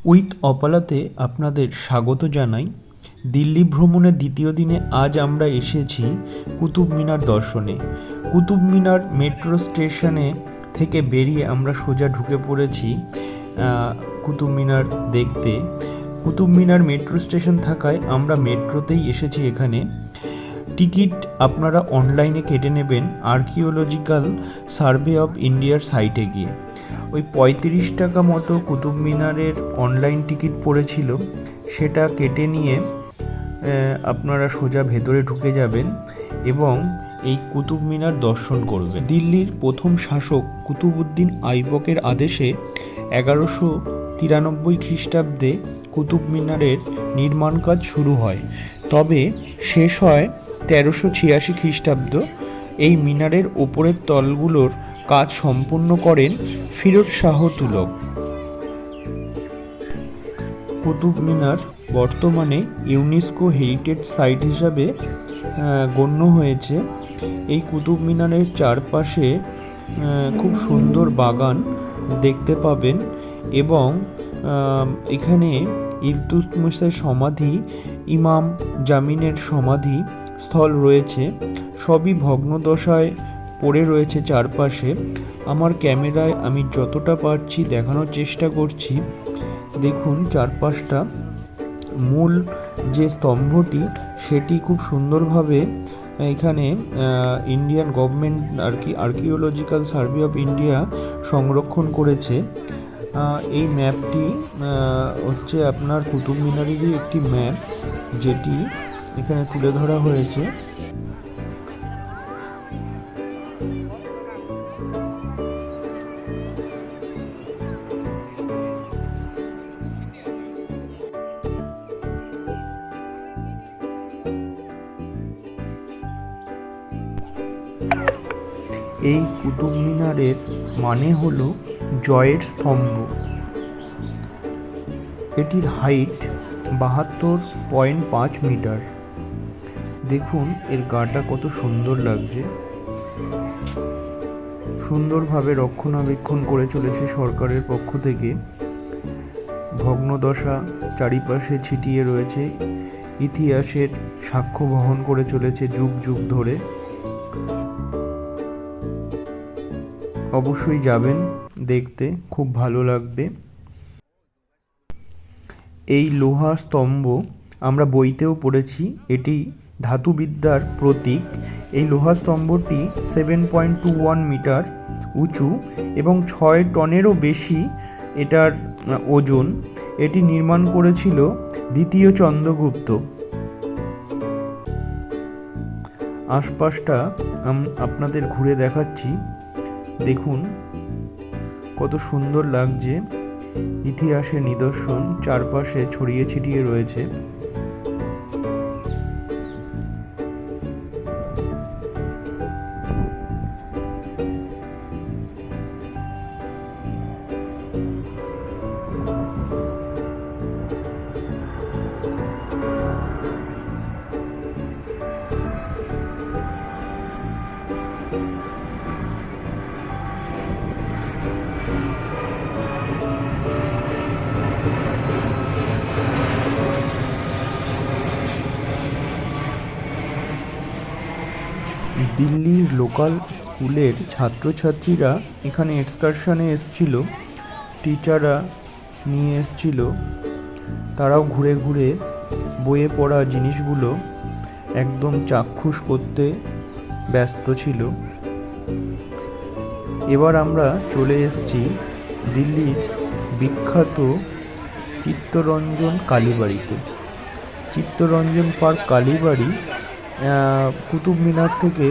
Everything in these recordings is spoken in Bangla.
উইথ অপালাতে আপনাদের স্বাগত জানাই। দিল্লি ভ্রমণের দ্বিতীয় দিনে আজ আমরা এসেছি কুতুব মিনার দর্শনে। কুতুব মিনার মেট্রো স্টেশনে থেকে বেরিয়ে আমরা সোজা ঢুকে পড়েছি কুতুব মিনার দেখতে। কুতুব মিনার মেট্রো স্টেশন থাকায় আমরা মেট্রোতেই এসেছি এখানে। টিকিট আপনারা অনলাইনে কেটে নেবেন আর্কিওলজিক্যাল সার্ভে অফ ইন্ডিয়ার সাইটে গিয়ে। ওই ৩৫ টাকা মতো কুতুব মিনারের অনলাইন টিকিট পড়েছিল, সেটা কেটে নিয়ে আপনারা সোজা ভেতরে ঢুকে যাবেন এবং এই কুতুব মিনার দর্শন করবেন। দিল্লির প্রথম শাসক কুতুবউদ্দিন আইবকের আদেশে ১১৯৩ খ্রিস্টাব্দে কুতুব মিনারের নির্মাণ কাজ শুরু হয়, তবে শেষ হয় ১৩৮৬ খ্রিস্টাব্দ। এই মিনারের ওপরের তলগুলোর কাজ সম্পূর্ণ করেন ফিরোজ শাহ তুগলক। কুতুব মিনার বর্তমানে ইউনেস্কো হেরিটেজ সাইট হিসাবে গণ্য হয়েছে। এই কুতুব মিনারের চারপাশে খুব সুন্দর বাগান দেখতে পাবেন এবং এখানে ইলতুৎমিশের সমাধি, ইমাম জামিনের সমাধি স্থল রয়েছে, সবই ভগ্নদশায় পড়ে রয়েছে চারপাশে। আমার ক্যামেরায় আমি যতটা পারছি দেখানোর চেষ্টা করছি। দেখুন চারপাশটা, মূল যে স্তম্ভটি সেটি খুব সুন্দরভাবে এখানে Indian government archaeological survey of India সংরক্ষণ করেছে। এই ম্যাপটি হচ্ছে আপনার কুতুব মিনারেরই একটি ম্যাপ, যেটি এখানে তুলে ধরা হয়েছে। এই কুতুব মিনারের মানে হলো জয়ের স্তম্ভ। এটির হাইট ৭২.৫ মিটার। দেখুন এর গাটা কত সুন্দর লাগছে। সুন্দরভাবে রক্ষণাবেক্ষণ করে চলেছে সরকারের পক্ষ থেকে। ভগ্নদশা চারিপাশে ছিটিয়ে রয়েছে, ইতিহাসের সাক্ষ্য বহন করে চলেছে যুগ যুগ ধরে। অবশ্যই যাবেন দেখতে, খুব ভালো লাগবে। এই লোহা স্তম্ভ আমরা বইতেও পড়েছি, এটি ধাতুবিদ্যার প্রতীক। এই লোহা স্তম্ভটি 7.21 মিটার উঁচু এবং ৬ টনেরও বেশি এটার ওজন। এটি নির্মাণ করেছিল দ্বিতীয় চন্দ্রগুপ্ত। আশপাশটা আপনাদের ঘুরে দেখাচ্ছি। দেখুন কত সুন্দর লাগছে। ইতিহাসের নিদর্শন চারপাশে ছড়িয়ে ছিটিয়ে রয়েছে। দিল্লির লোকাল স্কুলের ছাত্রছাত্রীরা এখানে এক্সকারশনে এসেছিল, টিচাররা নিয়ে এসেছিল। তারাও ঘুরে ঘুরে বইয়ে পড়া জিনিসগুলো একদম চাক্ষুষ করতে ব্যস্ত ছিল। এবার আমরা চলে এসেছি দিল্লির বিখ্যাত চিত্তরঞ্জন কালীবাড়িতে। চিত্তরঞ্জন পার্ক কালীবাড়ি কুতুব মিনার থেকে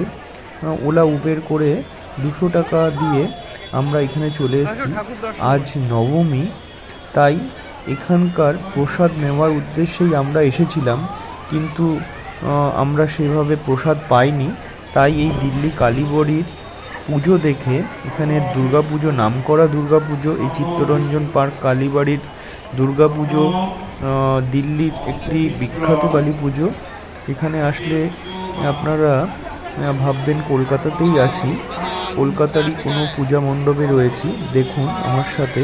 ওলা উবের করে ২০০ টাকা দিয়ে আমরা এখানে চলে এসেছি। আজ নবমী, তাই এখানকার প্রসাদ নেওয়ার উদ্দেশ্যেই আমরা এসেছিলাম, কিন্তু আমরা সেভাবে প্রসাদ পাইনি। তাই এই দিল্লি কালীবাড়ির পুজো দেখে, এখানে দুর্গাপুজো, নামকরা দুর্গাপুজো, এই চিত্তরঞ্জন পার্ক কালীবাড়ির দুর্গাপুজো দিল্লির একটি বিখ্যাত কালী পুজো। এখানে আসলে আপনারা ভাববেন কলকাতাতেই আছি, কলকাতারই কোনো পূজা মণ্ডপে রয়েছি। দেখুন আমার সাথে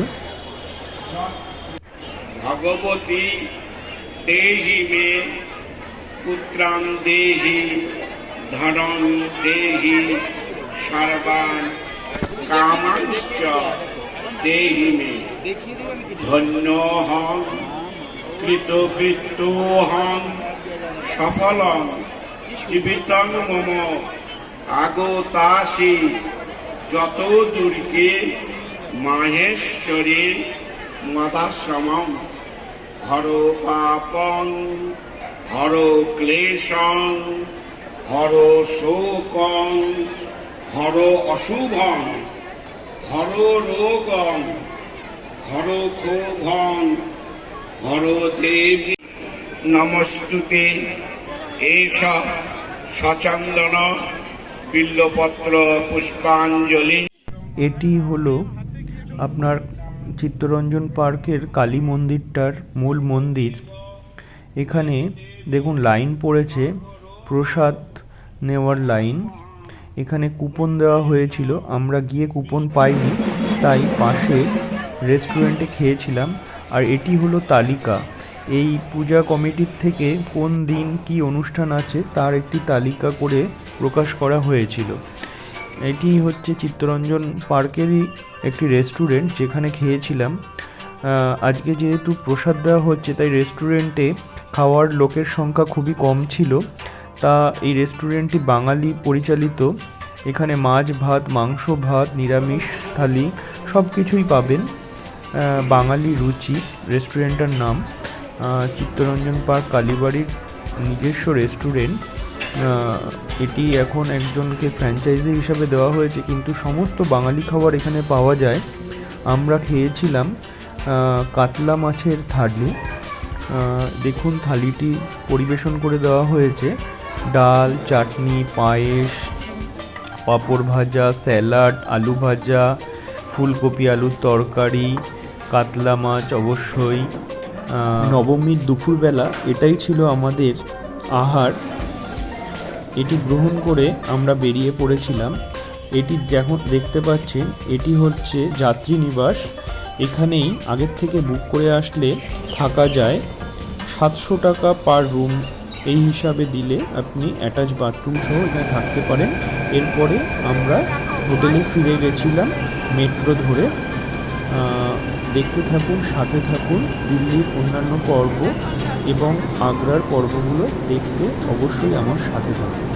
ভগবতী দেহি মে পুত্রাং দেহি ধনং দেহি সর্বান কামাংশ্চ দেহি মে ধন্যহং কৃতকৃত্যহং সফলং জীবিতং মম আগতাসি যত দুর্গে মাহেশ্বরী মদাশ্রমম হর পাপং হর ক্লেশং হর শোকং হর অশুভং হর রোগং হর ক্ষোভং হর দেবী নমস্তুতে এষ সচন্দন বিল্লপত্র পুষ্পাঞ্জলি। এটি হলো আপনার চিত্তরঞ্জন পার্কের কালী মন্দিরটার মূল মন্দির। এখানে দেখুন লাইন পড়েছে, প্রসাদ নেওয়ার লাইন। এখানে কুপন দেওয়া হয়েছিল, আমরা গিয়ে কুপন পাইনি, তাই পাশে রেস্টুরেন্টে খেয়েছিলাম। আর এটি হলো তালিকা, এই পূজা কমিটির থেকে কোন দিন কি অনুষ্ঠান আছে তার একটি তালিকা করে প্রকাশ করা হয়েছিল। এটি হচ্ছে চিত্তরঞ্জন পার্কেরই একটি রেস্টুরেন্ট যেখানে খেয়েছিলাম। আজকে যেহেতু প্রসাদ দেওয়া হচ্ছে তাই রেস্টুরেন্টে খাওয়ার লোকের সংখ্যা খুবই কম ছিল। তা এই রেস্টুরেন্টটি বাঙালি পরিচালিত। এখানে মাছ ভাত, মাংস ভাত, নিরামিষ থালি সব কিছুই পাবেন। বাঙালি রুচি রেস্টুরেন্টটার নাম। চিত্তরঞ্জন পার্ক কালীবাড়ির নিজস্ব রেস্টুরেন্ট। এটি এখন একজনকে ফ্র্যাঞ্চাইজি হিসাবে দেওয়া হয়েছে, কিন্তু সমস্ত বাঙালি খাবার এখানে পাওয়া যায়। আমরা খেয়েছিলাম কাতলা মাছের থালি। দেখুন থালিটি পরিবেশন করে দেওয়া হয়েছে, ডাল, চাটনি, পায়েস, পাঁপড় ভাজা, স্যালাড, আলু ভাজা, ফুলকপি আলুর তরকারি, কাতলা মাছ অবশ্যই। নবমীর দুপুরবেলা এটাই ছিল আমাদের আহার। এটি গ্রহণ করে আমরা বেরিয়ে পড়েছিলাম। এটি যখন দেখতে পাচ্ছেন এটি হচ্ছে যাত্রী নিবাস। এখানেই আগের থেকে বুক করে আসলে থাকা যায়। 700 টাকা পার রুম এই হিসাবে দিলে আপনি অ্যাটাচ বাথরুম সহ এখানে থাকতে পারেন। এরপরে আমরা হোটেলে ফিরে গেছিলাম মেট্রো ধরে। দেখতে থাকুন, সাথে থাকুন। দিল্লির অন্যান্য পর্ব এবং আগ্রার পর্বগুলো দেখতে অবশ্যই আমার সাথে থাকুন।